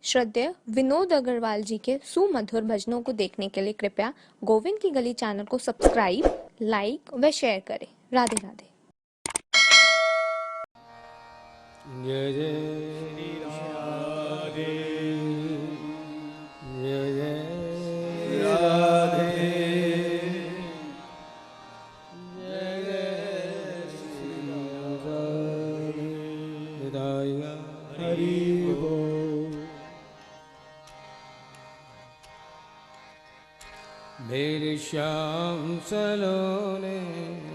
श्रद्धेय विनोद अग्रवाल जी के सुमधुर भजनों को देखने के लिए कृपया गोविंद की गली चैनल को सब्सक्राइब, लाइक व शेयर करें। राधे राधे। जय जय श्री राधे, जय जय राधे, जय जय श्री राधे, विदाया हरि बोल। मेरे श्याम सलोने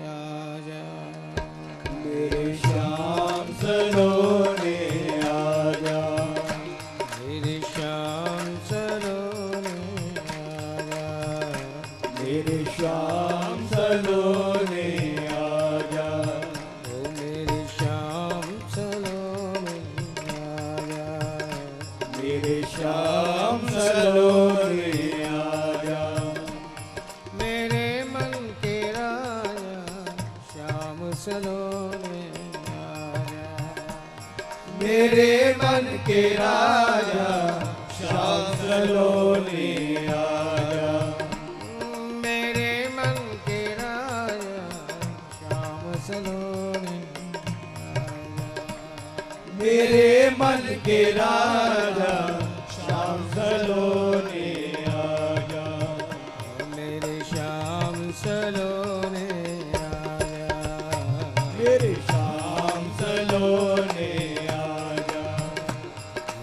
आजा, मेरे श्याम सलोने आजा, मेरे श्याम सलोने आजा, मेरे श्याम सलोने आजा, ओ मेरे श्याम सलोने आजा, मेरे श्याम सलोने आजा, मेरे मन के राजा श्याम सलोने मेरे मन के राजा श्याम सलोने आजा, मेरे मन के राजा श्याम सलोने आजा, मेरे मन के राजा श्याम सलोने आजा, मेरे श्याम सलोने आजा,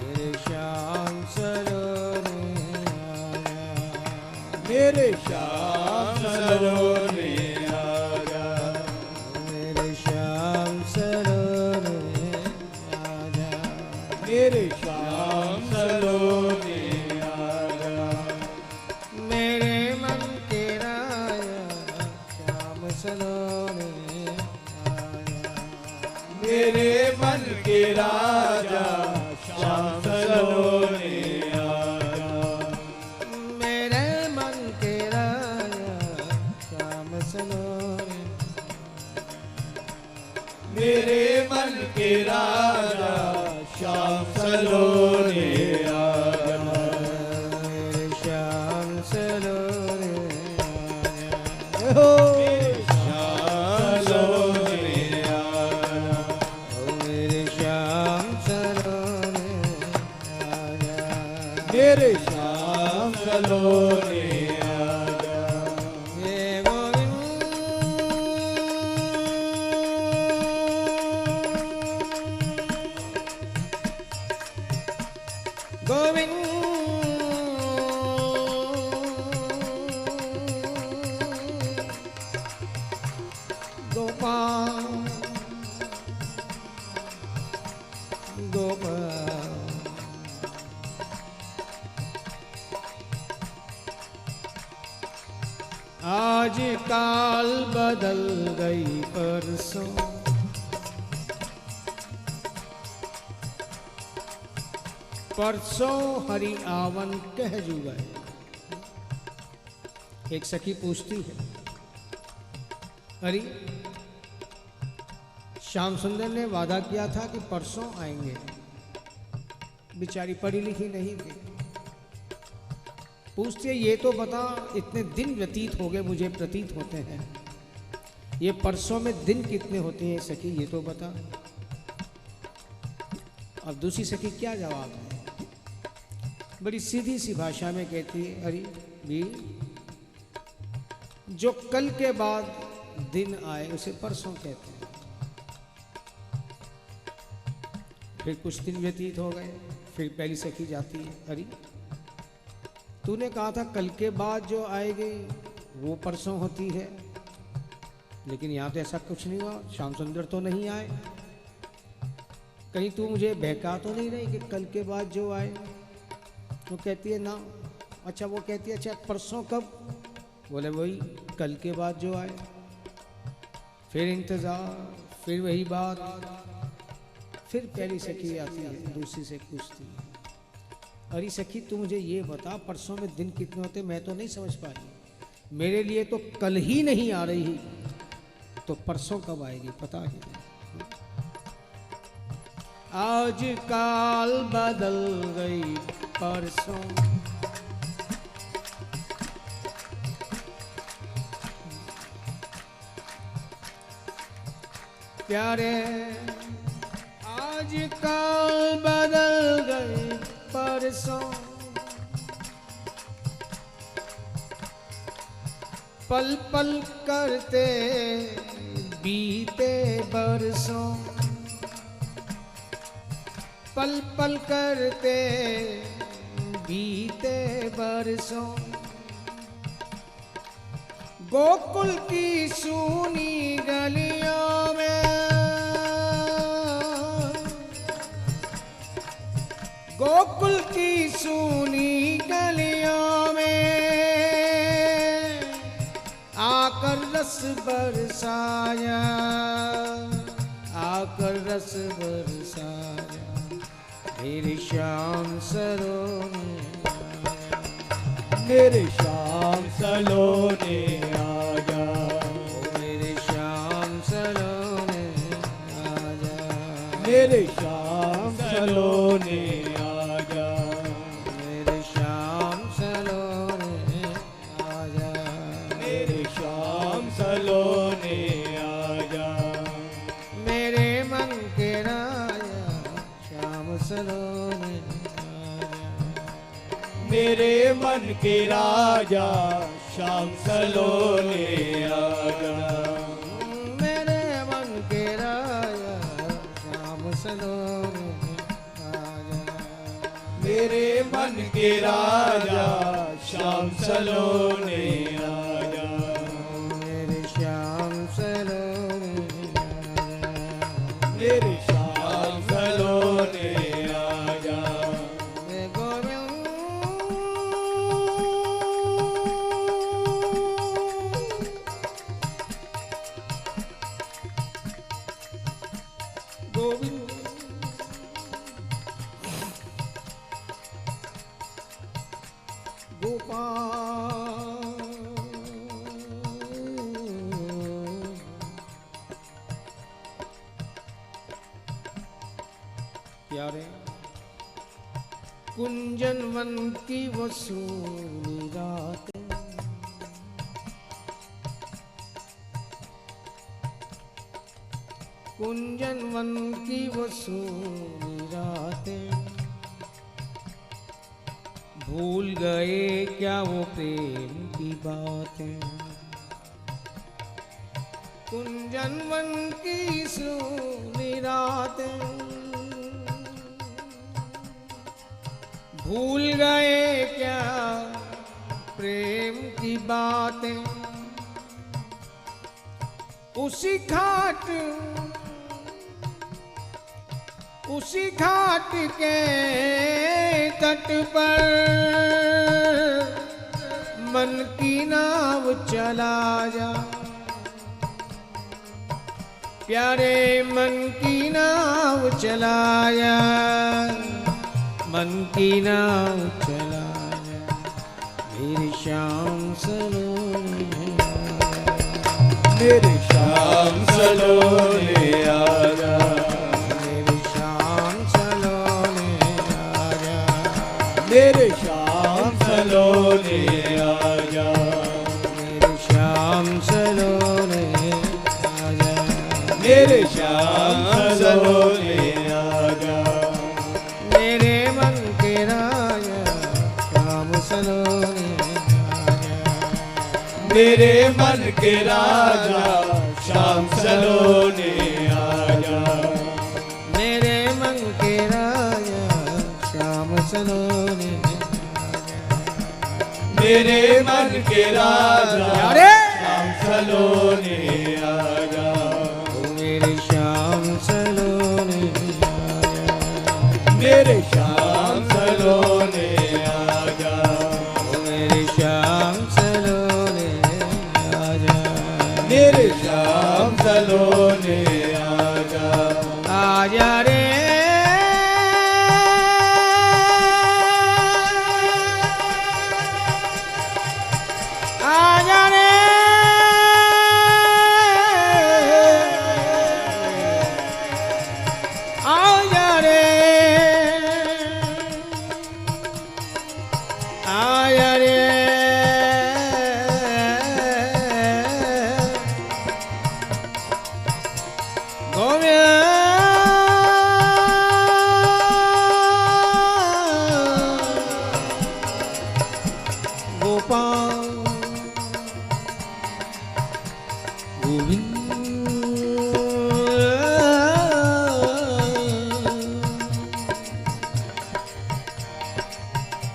मेरे श्याम सलोने मेरे श्याम सलोने आजा, मेरे श्याम सलोने आजा, मेरे श्याम सलोने आजा, मेरे मन के राजा श्याम सलोने आजा, मेरे मन के राजा श्याम सलोने मेरे मन के राजा श्याम सलोने आजा, मेरे श्याम सलोने आजा, मेरे श्याम सलोने आजा, मेरे श्याम सलोने आजा, मेरे श्याम सलोने गोविंद गोपाल गोपाल, आज काल बदल गई परसों, परसों हरि आवन कह जुगए। एक सखी पूछती है, हरि श्याम सुंदर ने वादा किया था कि परसों आएंगे, बेचारी पढ़ी लिखी नहीं थी। पूछती है, ये तो बता, इतने दिन व्यतीत हो गए मुझे प्रतीत होते हैं, ये परसों में दिन कितने होते हैं सखी, ये तो बता। अब दूसरी सखी क्या जवाब है, बड़ी सीधी सी भाषा में कहती है, अरे भी जो कल के बाद दिन आए उसे परसों कहते हैं। फिर कुछ दिन व्यतीत हो गए, फिर पहली सखी जाती है, अरे तूने कहा था कल के बाद जो आएगी वो परसों होती है, लेकिन यहाँ तो ऐसा कुछ नहीं हुआ, श्याम सुंदर तो नहीं आए, कहीं तू मुझे बहका तो नहीं रही कि कल के बाद जो आए। तो कहती है ना। अच्छा, वो कहती है अच्छा परसों कब? बोले वही कल के बाद जो आए। फिर इंतज़ार, फिर वही बात, फिर पहली सखी आती है, दूसरी से पूछती है, अरे सखी तू मुझे ये बता परसों में दिन कितने होते, मैं तो नहीं समझ पाई, मेरे लिए तो कल ही नहीं आ रही, तो परसों कब आएगी पता ही नहीं। आज काल बदल गई परसों प्यारे आज कल बदल गए परसों पल पल करते बीते बरसों पल पल करते बीते बरसों गोकुल की सूनी गलियों में गोकुल की सूनी गलियों में आकर रस बरसाया आकर रस बरसाया मेरी शाम सलोने मेरे शाम सलोने आजा मेरे शाम सलोने आजा मेरे शाम सलोने आजा मेरे शाम सलोने आजा मेरे शाम सलोने आजा मेरे मन के राजा शाम सलोने आजा मेरे मन के राजा शाम सलोने आजा मेरे मन के राजा शाम सलोने आजा मेरे मन के राजा शाम सलोने आजा मेरे श्याम सलोने आजा मेरे शाम सलोने आजा मैं गोविंद गोविंद गोपाल प्यारे कुंजन वन की वो सूनी रातें कुंजन वन की वो सूनी रातें भूल गए क्या वो प्रेम की बातें कुंजन वन की सूनी रातें भूल गए क्या प्रेम की बातें उसी घाट के तट पर मन की नाव चला जा प्यारे मन की नाव चलाया मन की नाव चलाया मेरी शाम सलोने मेरे शाम सलोने आजा मेरी शाम सलोने आजा मेरे शाम सलोने आजा मेरी शाम सलोने आजा मेरे शाम सलोने आजा मेरे मन के राजा शाम सलोने आजा मेरे मन के राजा शाम सलोने आजा मेरे मन के राजा शाम सलोने मेरे मन के राजा अरे शाम सलोने आजा मेरे शाम सलोने आजा मेरे शाम सलोने आजा मेरे शाम सलोने आजा मेरे शाम सलोने आजा आजा रे आजा रे आजा रे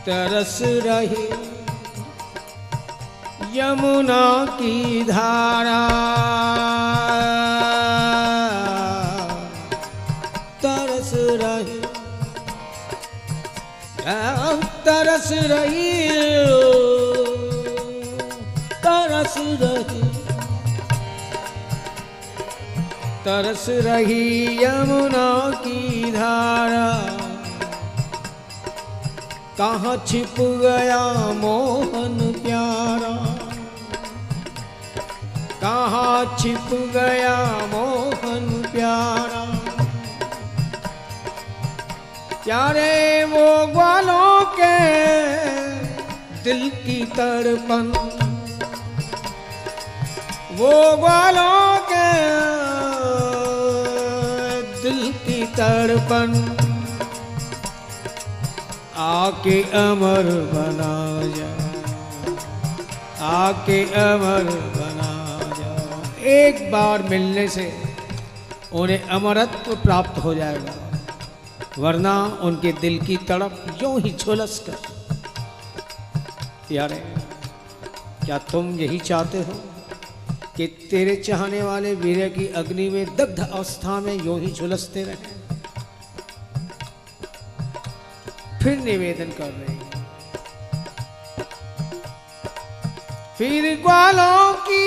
तरस रही यमुना की धारा, तरस रही तरस रही तरस रही तरस रही यमुना की धारा, कहाँ छिप गया मोहन प्यारा, कहाँ छिप गया मोहन प्यारा। प्यारे वो ग्वालों के दिल की तड़पन, वो ग्वालों के दिल की तड़पन, आके अमर बना जा, आके अमर बना जा। एक बार मिलने से उन्हें अमरत्व प्राप्त हो जाएगा, वरना उनके दिल की तड़प यूं ही झुलस कर। यारे, क्या तुम यही चाहते हो कि तेरे चाहने वाले वीर्य की अग्नि में दग्ध अवस्था में यूं ही झुलसते रहें? फिर निवेदन कर रहे हैं, फिर ग्वालों की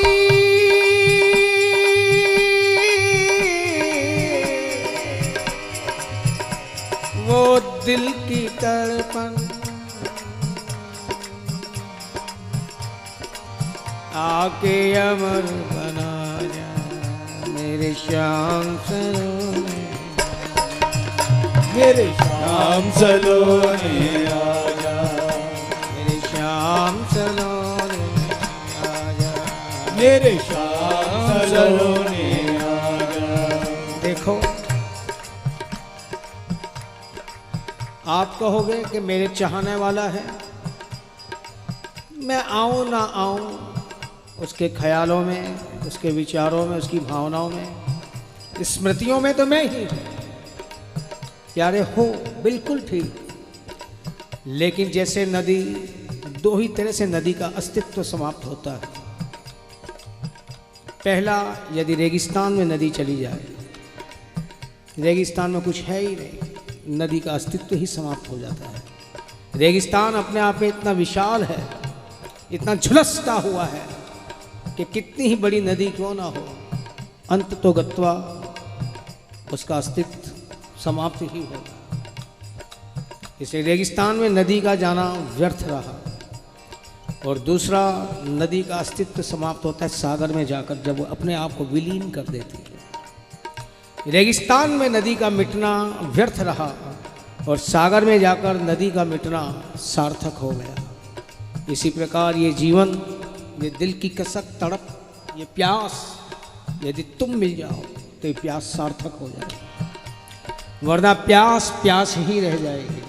वो दिल की तड़पन, आके अमर बना जा मेरे श्याम सलोने, मेरे श्याम सलोने आजा, मेरे श्याम सलोने आजा, मेरे श्याम सलोने आजा। देखो, आप कहोगे कि मेरे चाहने वाला है, मैं आऊं ना आऊं उसके ख्यालों में, उसके विचारों में, उसकी भावनाओं में, स्मृतियों में तो मैं ही हूं। प्यारे हो, बिल्कुल ठीक। लेकिन जैसे नदी, दो ही तरह से नदी का अस्तित्व समाप्त होता है। पहला, यदि रेगिस्तान में नदी चली जाए, रेगिस्तान में कुछ है ही नहीं, नदी का अस्तित्व ही समाप्त हो जाता है। रेगिस्तान अपने आप में इतना विशाल है, इतना झुलसता हुआ है कि कितनी ही बड़ी नदी क्यों ना हो, अंत तो गत्वा उसका अस्तित्व समाप्त ही होगा। इसलिए रेगिस्तान में नदी का जाना व्यर्थ रहा। और दूसरा, नदी का अस्तित्व समाप्त होता है सागर में जाकर, जब वो अपने आप को विलीन कर देती है। रेगिस्तान में नदी का मिटना व्यर्थ रहा और सागर में जाकर नदी का मिटना सार्थक हो गया। इसी प्रकार ये जीवन, ये दिल की कसक तड़प, ये प्यास, यदि तुम मिल जाओ तो ये प्यास सार्थक हो जाएगी, वरना प्यास प्यास ही रह जाएगी।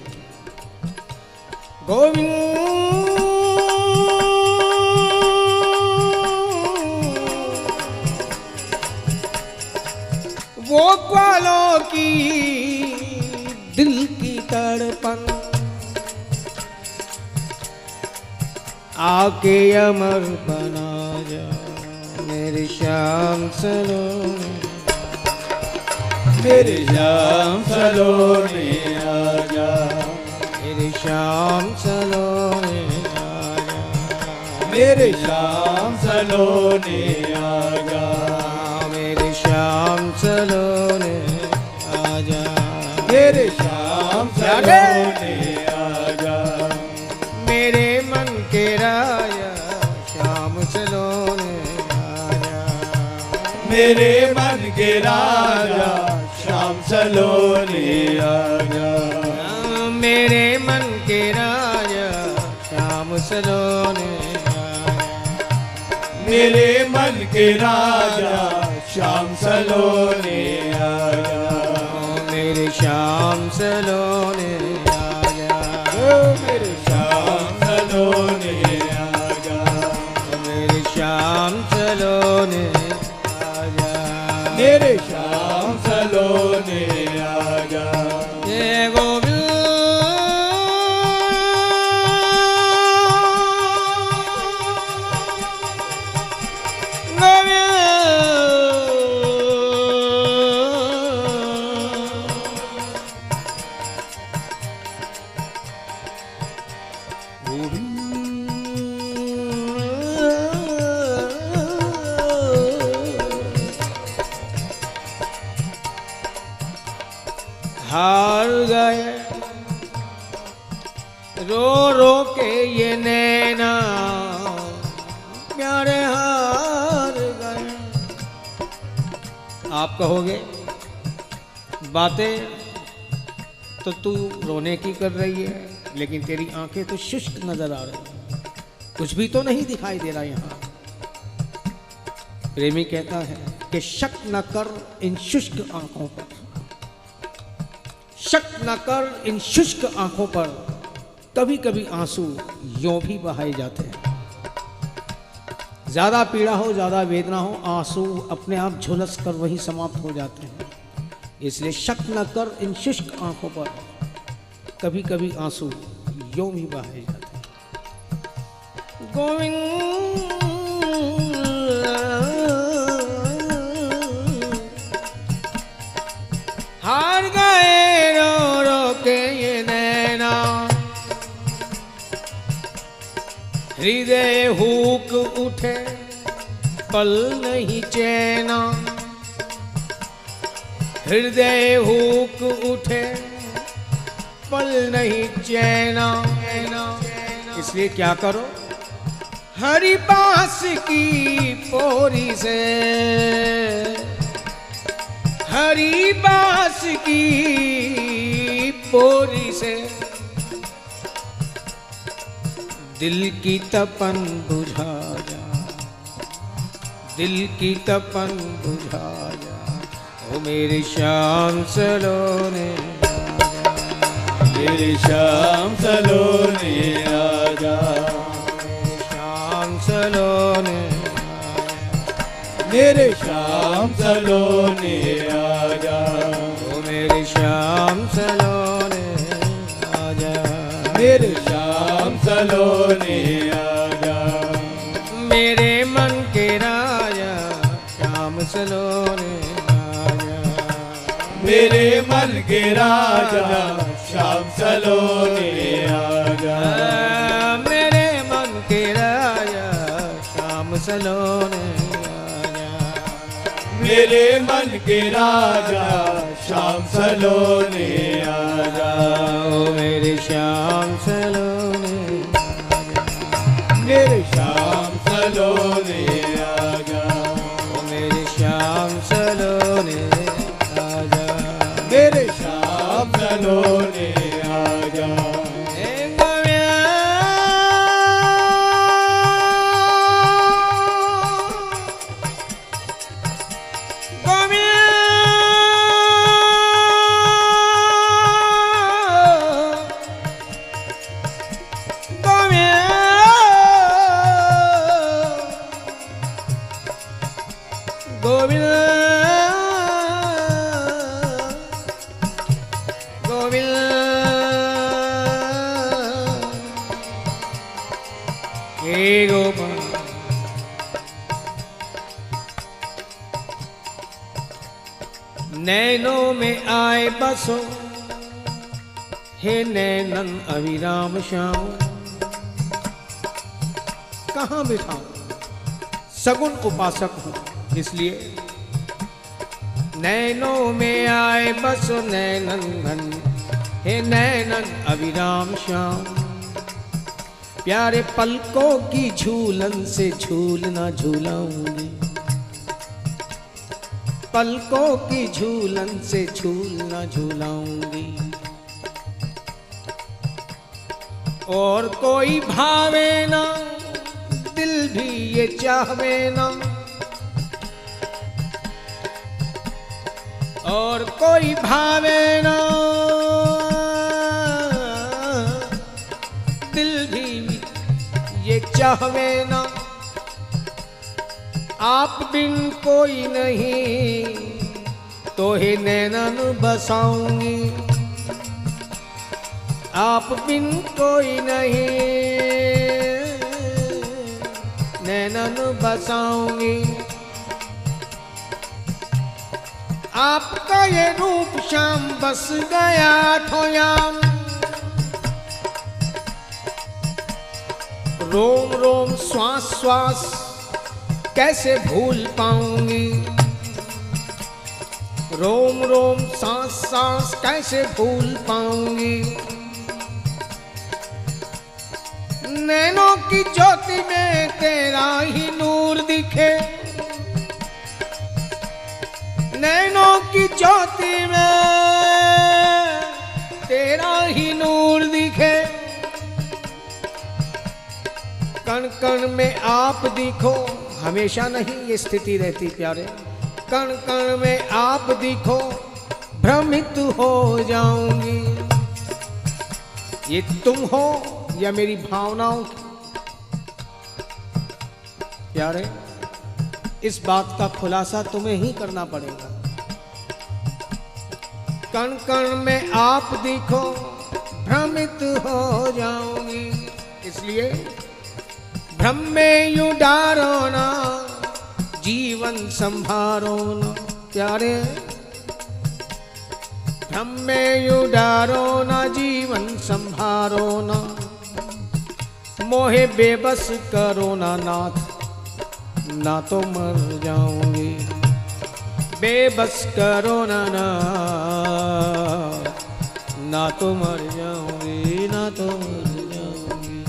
गोविंद वो ग्वालों की दिल की तड़पन, आके अमर बना जा मेरे श्याम सलोने, मेरे श्याम सलोने आजा, मेरे श्याम सलोने आजा, मेरे श्याम सलोने आजा, मेरे श्याम सलोने आजा, मेरे श्याम सलोने आजा, मेरे मन के राजा श्याम सलोने आजा, मेरे मन के राजा श्याम सलोने आजा, मेरे मन के राजा श्याम सलोने आजा, मेरे मन के राजा श्याम सलोने आजा, मेरे श्याम सलोने आजा, मेरे श्याम सलोने आजा, मेरे श्याम सलोने आजा, मेरे श्याम सलोने आजा। जय गोविंद हार गए रो रो के ये नैना प्यारे हार गए। आप कहोगे बातें तो तू रोने की कर रही है, लेकिन तेरी आंखें तो शुष्क नजर आ रही हैं, कुछ भी तो नहीं दिखाई दे रहा यहाँ। प्रेमी कहता है कि शक न कर इन शुष्क आंखों पर, शक न कर इन शुष्क आंखों पर, कभी कभी आंसू यूं भी बहाए जाते हैं। ज्यादा पीड़ा हो, ज्यादा वेदना हो, आंसू अपने आप झुलस कर वहीं समाप्त हो जाते हैं। इसलिए शक न कर इन शुष्क आंखों पर, कभी कभी आंसू यूं भी बहाए जाते हैं। गोविंद हार गए रो रो के ये नैना, हृदय हुक उठे पल नहीं चैना, हृदय हुक उठे पल नहीं चैना। इसलिए क्या करो, हरि बास की पोरी से, हरि बास की पोरी से दिल की तपन बुझा जा, दिल की तपन बुझा जा। ओ मेरे श्याम सलोने मेरे श्याम सलोने आजा, श्याम सलोने मेरे श्याम सलोने आजा, ओ मेरे श्याम सलोने आजा, मेरे श्याम सलोने आजा, मेरे मन के राजा श्याम सलोने आजा, मेरे मन के राजा श्याम सलोने आजा, मेरे मन के राजा श्याम सलोने आजा, मेरे मन के राजा श्याम सलोने आजा, ओ मेरे श्याम सलोने मेरे श्याम सलोने आजा, ओ मेरे श्याम सलोने आजा, मेरे श्याम सलोने आजा, नैनों में आए बसो हे नैनन अविराम श्याम, कहाँ बिठाऊं सगुन उपासक हूं, इसलिए नैनों में आए बसो नैनन घन, हे नैनन अविराम श्याम। प्यारे पलकों की झूलन से झूलना झूलाऊंगी, पलकों की झूलन से झूलना झूलाऊंगी, और कोई भावे ना दिल भी ये चाहवे ना, और कोई भावे ना दिल भी ये चाहवे ना। आप बिन कोई नहीं तो हे नैनन बसाऊंगी, आप बिन कोई नहीं नैनन बसाऊंगी। आपका ये रूप श्याम बस गया ठोयाम, रोम रोम श्वास श्वास कैसे भूल पाऊंगी, रोम रोम सांस सांस कैसे भूल पाऊंगी। नैनों की ज्योति में तेरा ही नूर दिखे, नैनों की ज्योति में तेरा ही नूर दिखे। कण कण में आप दिखो, हमेशा नहीं ये स्थिति रहती प्यारे। कण कण में आप दिखो, भ्रमित हो जाऊंगी। ये तुम हो या मेरी भावनाओं की? प्यारे, इस बात का खुलासा तुम्हें ही करना पड़ेगा। कण कण में आप दिखो, भ्रमित हो जाऊंगी। इसलिए भ्रम में यूं डारो ना, जीवन संभारो ना प्यारे। भ्रम में यूं डारो ना, जीवन संभारो ना। मोहे बेबस करो ना नाथ, ना तो मर जाऊंगी। बेबस करो ना नाथ, ना तो मर जाऊंगी, ना तो मर जाऊंगी।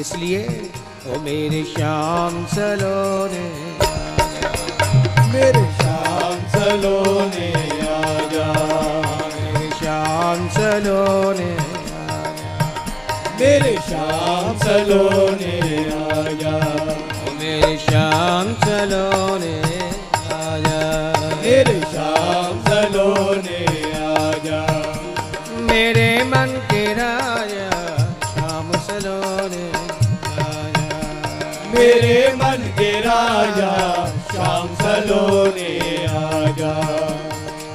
इसलिए ओ मेरे श्याम सलोने मेरे श्याम सलोने आजा, मेरे श्याम सलोने मेरे श्याम सलोने आजा, मेरे श्याम सलोने आजा, मेरे श्याम सलोने आजा। मेरे मन के राजा श्याम सलोने आजा, मेरे मन के राजा श्याम सलोने आजा,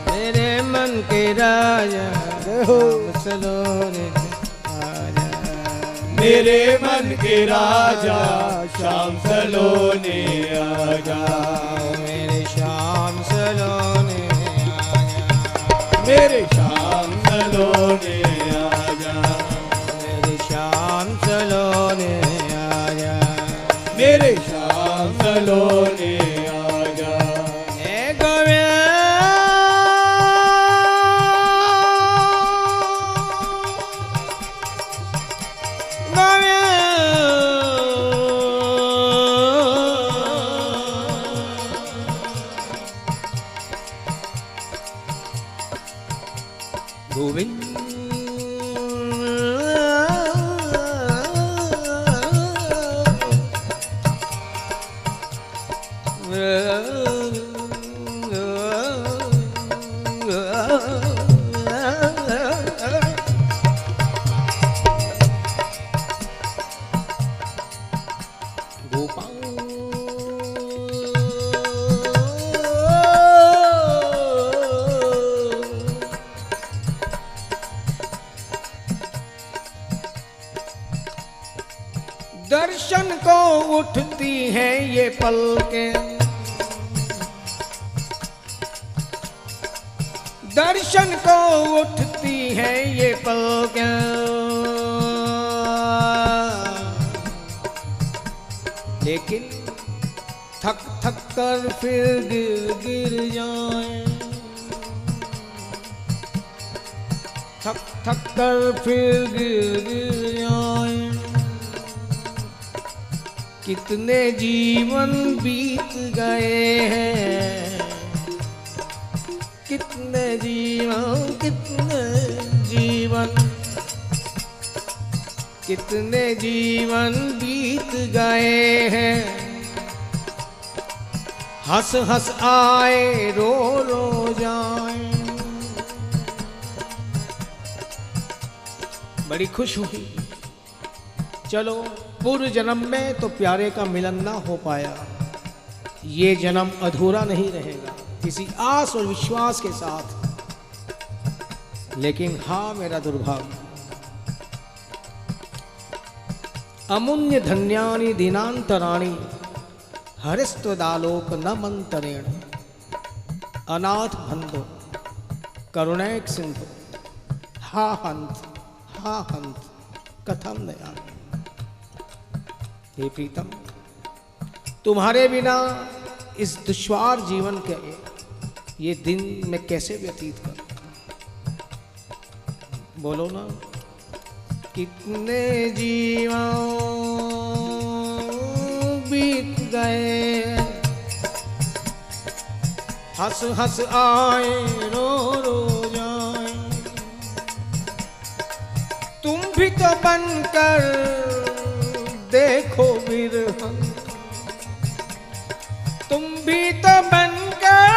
मेरे मन के राजा श्याम सलोने आजा, मेरे मन के राजा श्याम सलोने आजा, मेरे श्याम सलोने आजा, मेरे श्याम सलोने आजा, मेरे श्याम सलोने आजा। मेरे श्याम सलोने आजा। हे गोविंद गोविंद दर्शन को उठती हैं ये पलकें, दर्शन को उठती हैं ये पलकें। लेकिन थक थक कर फिर गिर गिर जाएं, थक थक कर फिर गिर गिर जाएं। कितने जीवन बीत गए हैं, कितने जीवन, कितने जीवन, कितने जीवन बीत गए हैं। हंस हंस आए रो रो जाए। बड़ी खुश हुई, चलो पूर्व जन्म में तो प्यारे का मिलन ना हो पाया, ये जन्म अधूरा नहीं रहेगा, किसी आस और विश्वास के साथ। लेकिन हाँ मेरा दुर्भाग्य, अमुन्य धन्यानि दिनांतराणि हरिस्त्वदालोक न मंतरेण अनाथ बंधो करुणैक सिंधु हा हंत कथम दयाल। हे प्रीतम, तुम्हारे बिना इस दुश्वार जीवन के ये दिन मैं कैसे व्यतीत करूं? बोलो ना। कितने जीवन बीत गए, हंस हंस आए रो रो जाए, तुम भी तो बनकर देखो बिरहन, तुम भी तो बनकर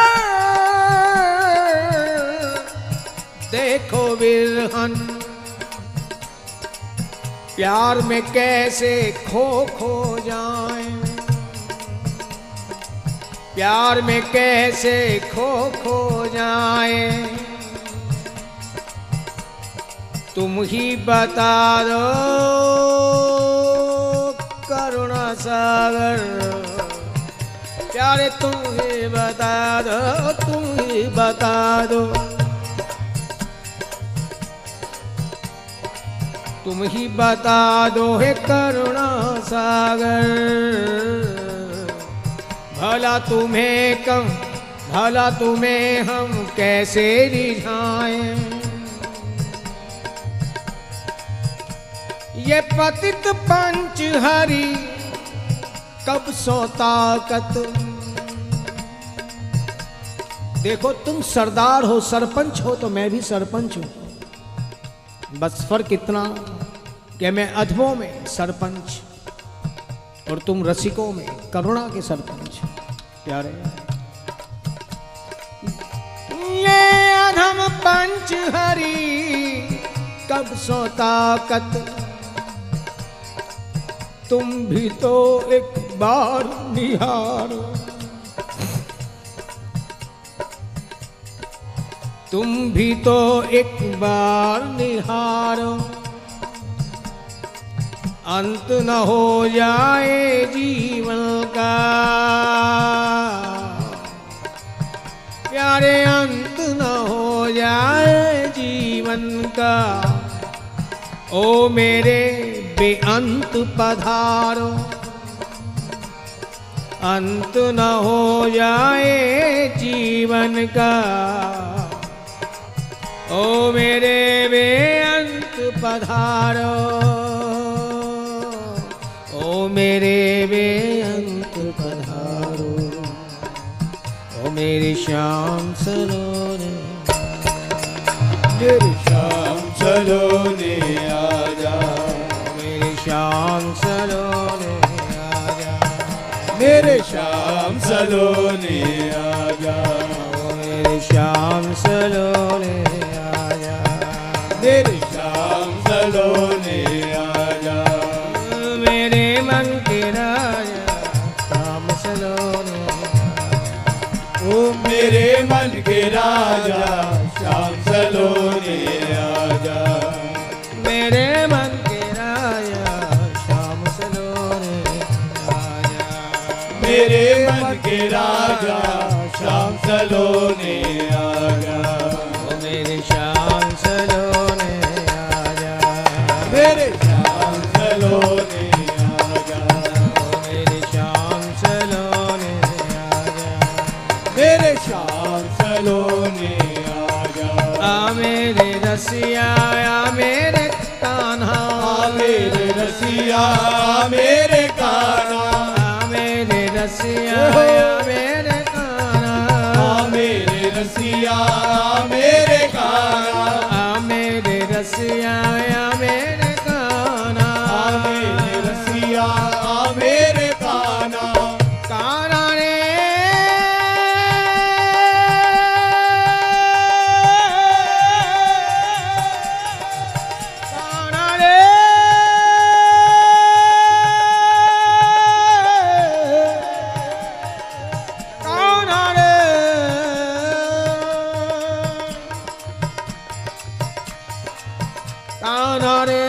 देखो बिरहन, प्यार में कैसे खो खो जाए, प्यार में कैसे खो खो जाए, तुम ही बता दो करुणा सागर, प्यारे तुम ही बता दो, तुम ही बता दो, तुम ही बता दो हे करुणा सागर, भला तुम्हें हम कैसे रिझाएं, ये पतित पंच हरि कब सो ताकत। देखो तुम सरदार हो, सरपंच हो, तो मैं भी सरपंच हूं, बस फर्क इतना कि मैं अधमों में सरपंच और तुम रसिकों में करुणा के सरपंच। प्यारे, ये अधम पंच हरि कब सो ताकत, तुम भी तो एक बार निहारो, तुम भी तो एक बार निहारो, अंत न हो जाए जीवन का, प्यारे अंत न हो जाए जीवन का, ओ मेरे बेअंत पधारो, अंत न हो जाए जीवन का, ओ मेरे बेअंत पधारो, ओ मेरे बेअंत पधारो, ओ मेरी श्याम सलोने, मेरे श्याम सलोने आजा, मेरी श्याम सलोने आजा, मेरे श्याम सलोने आजा, मेरे श्याम सलोने आजा, मेरे श्याम सलोने आजा, मेरे मन के राजा श्याम सलोने आजा, ओ मेरे मन के राजा श्याम सलोने आजा, मेरे मन के राजा श्याम सलोने आजा, मेरे मन के राजा श्याम सलोने आजा, ओ मेरे श्याम सलोने आजा, मेरे श्याम सलोने आजा, ओ मेरे श्याम सलोने आजा, मेरे श्याम सलोने आजा, आ मेरे रसिया आ मेरे कान्हा, आ मेरे रसिया आ मेरे कान्हा, आ मेरे रसिया आ मेरे कान्हा, आ मेरे रसिया आ मेरे कान्हा, आ मेरे रसिया आ मेरे कान्हा, आ मेरे रसिया आ मेरे कान्हा, कान्हा रे कान्हा रे कान्हा रे कान्हा रे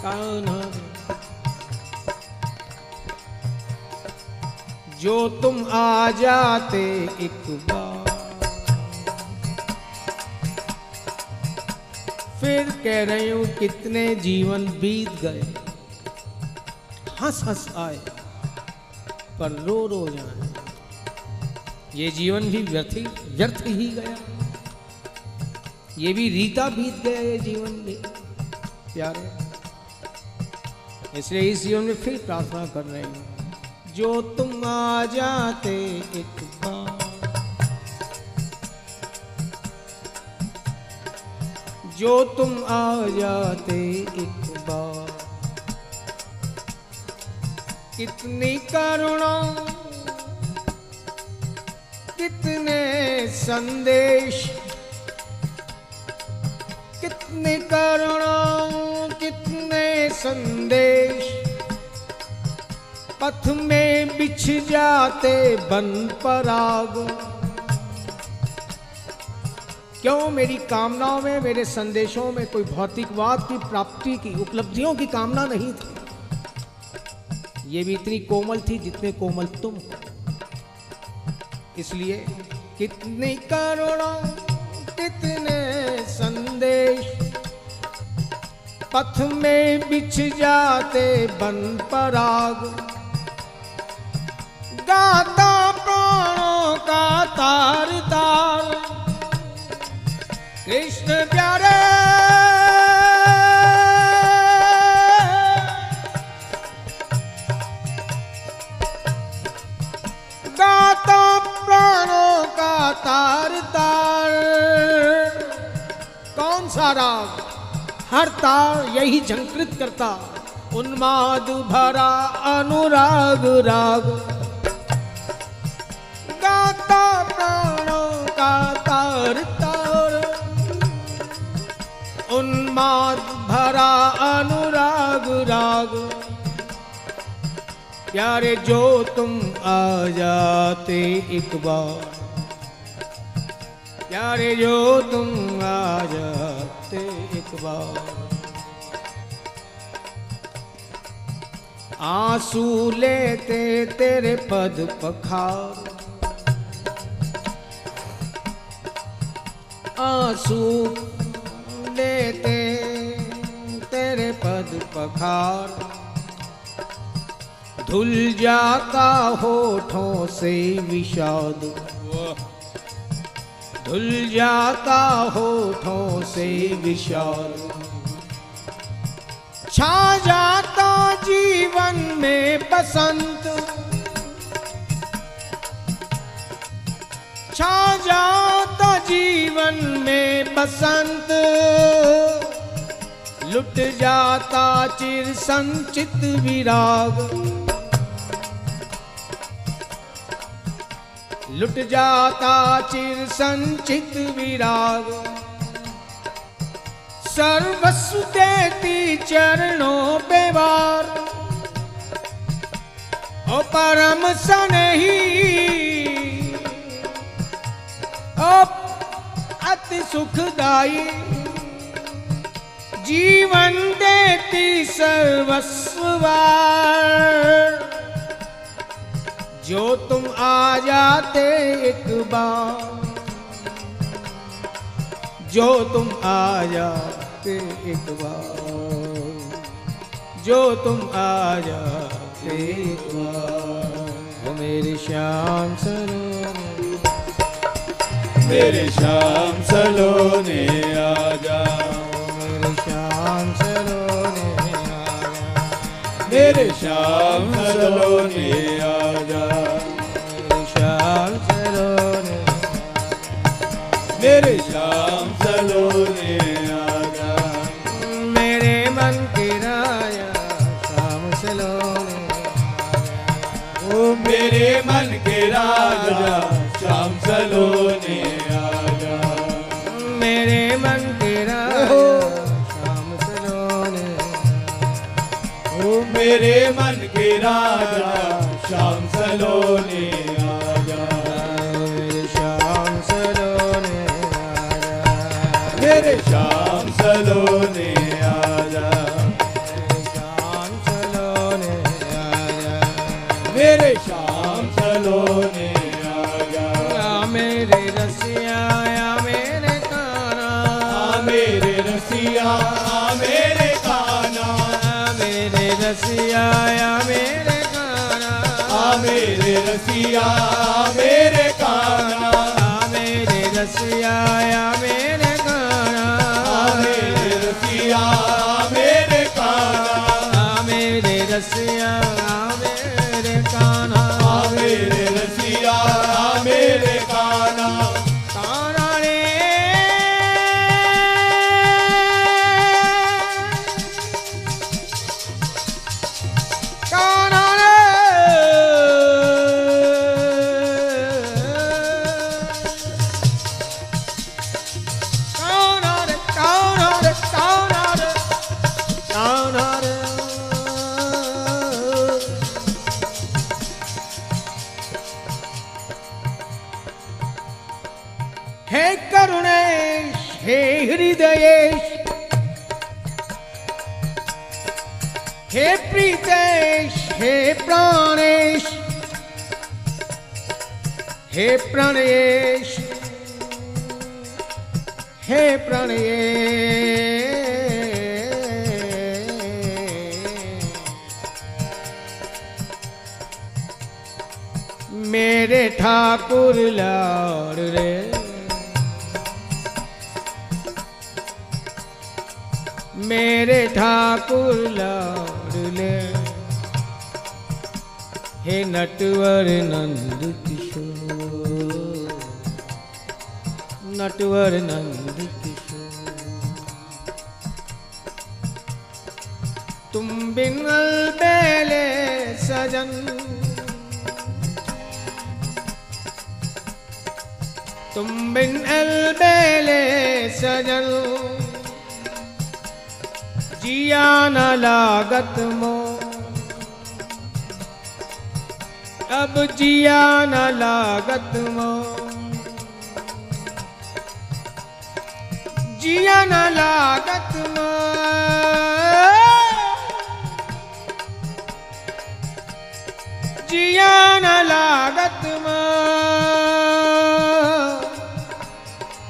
कान्हा रे, जो तुम आ जाते एक बार, फिर कह रही हूं कितने जीवन बीत गए, हंस हंस आए पर रो रो जाए, ये जीवन भी व्यर्थ ही गया, ये भी रीता बीत गया, ये जीवन भी प्यारे। इसलिए इस जीवन में फिर प्रार्थना कर रहे हैं, जो तुम आ जाते एक बार, जो तुम आ जाते एक बार, कितनी करुणा, कितने संदेश, कितनी करुणा, कितने संदेश, पथ में बिछ जाते बन पराग। क्यों मेरी कामनाओं में, मेरे संदेशों में कोई भौतिकवाद की प्राप्ति की, उपलब्धियों की कामना नहीं थी। ये भी इतनी कोमल थी जितने कोमल तुम हो। इसलिए कितनी करुणा, कितने संदेश, पथ में बिछ जाते बन पराग। गाता प्राणों का तार तार, कृष्ण प्यारे, गाता प्राणों का तार तार। कौन सा राग? हर तार यही झंकृत करता, उन्माद भरा अनुराग राग। गाता प्राणों का तार तार, उन्माद भरा अनुराग राग। प्यारे जो तुम आ जाते एक बार, प्यारे जो तुम आ जाते एक बार। आंसू लेते तेरे पद पखार, आंसू लेते तेरे पद पखार। धुल जाता होठों से विषाद, धुल जाता होठों से विषाद। छा जाता जीवन में बसंत, छा जाता जीवन में बसंत। लुट जाता चिर संचित विराग, लुट जाता चिर संचित विराग। सर्वस्व देती चरणों पे वार, ओ परम सनही, ओ अति सुखदाई। जीवन देती सर्वस्व वार, जो तुम आ जाते एक बार, जो तुम आ जाते एक बार, जो तुम आ जाते एक बार। वो मेरे श्याम सलोने, मेरे श्याम सलोने आजा, मेरे श्याम सलोने आजा, मेरे श्याम सलोने आजा, मेरे श्याम सलोने, मेरे श्याम सलोने आजा। मेरे मन के राजा श्याम सलोने, ओ मेरे मन के राजा श्याम सलोने आजा, मेरे मन के राजा श्याम सलोने, ओ मेरे मन के राजा श्याम सलोने आजा, मेरे श्याम सलोने आजा, मेरे श्याम सलोने आजा, मेरे श्याम सलोने आजा, मेरे श्याम सलोने आजा। या मेरे रसिया, या मेरे काना, मेरे रसिया रसिया मेरे कान्हा, मेरे रसिया मेरे कान्हा, मेरे रसिया मेरे कान्हा, मेरे रसिया मेरे कान्हा, मेरे रसिया मेरे कान्हा। कान्हा रे कान्हा रे कान्हा रे कान्हा रे कान्हा रे कान्हा रे। हे करुणेश हे हृदयेश हे प्रीतेश हे प्राणेश हे प्रणयेश हे प्रणयेश। मेरे ठाकुर लाड़ रे, मेरे ठाकुर लाडले, हे नटवर नंद किशोर, नटवर नंद किशोर। तुम बिन अलबेले सजन, तुम बिन अलबेले सजन, जिया न लागत मो, अब जिया न लागत मो, जिया न लागत मो, जिया न लागत मो।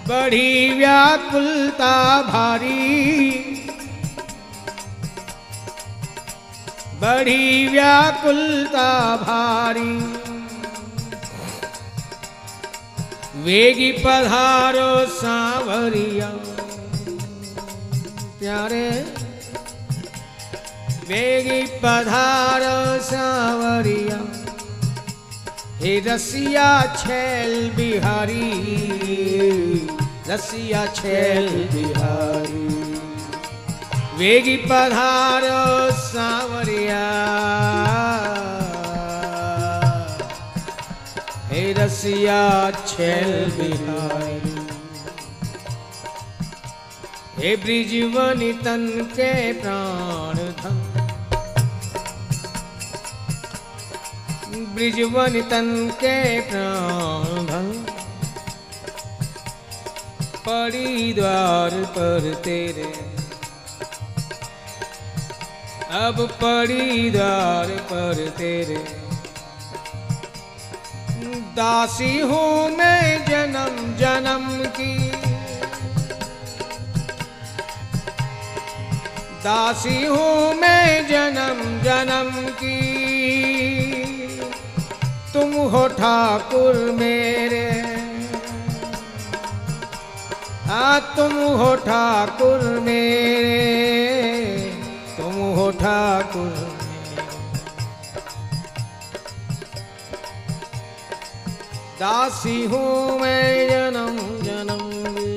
बड़ी व्याकुलता भारी, बड़ी व्याकुलता भारी, वेगी पधारो सांवरिया प्यारे, वेगी पधारो सांवरिया, हे रसिया छैल बिहारी, रसिया छैल बिहारी। वेगी पधारो सांवरिया, हे रसिया छैल बिहारी। हे ब्रिजवनि तन के प्राण धन, ब्रिजवनि तन के प्राण धन, पड़ी द्वार पर तेरे, अब पड़ी द्वार पर तेरे। दासी हूँ मैं जन्म जन्म की, दासी हूँ मैं जन्म जन्म की, तुम हो ठाकुर मेरे, तुम हो ठाकुर मेरे, तुम हो ठाकुर मेरे। दासी हूँ मैं जन्म जन्म की,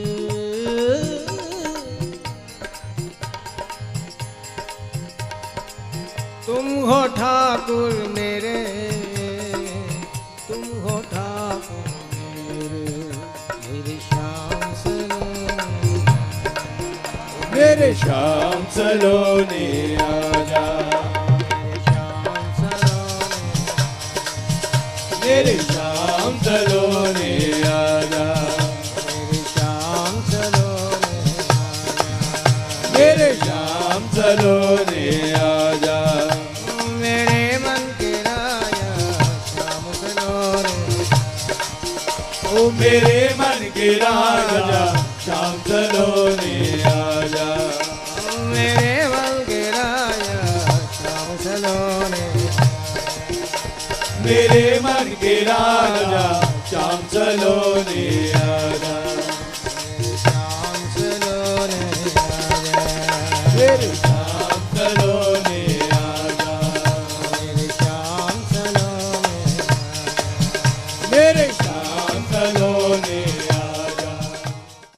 तुम हो ठाकुर मेरे, तुम हो ठाकुर मेरे। मेरे श्याम सलोने, मेरे श्याम सलोने आजा, मेरे श्याम सलोने आजा, मेरे श्याम सलोने आजा, मेरे मन के राजा श्याम सलोने, ओ मेरे मन के राजा श्याम सलोने आजा, मेरे मन के राजा श्याम सलोने, मेरे मन बन के राजा श्याम सलोने आजा। श्याम सलोने आजा।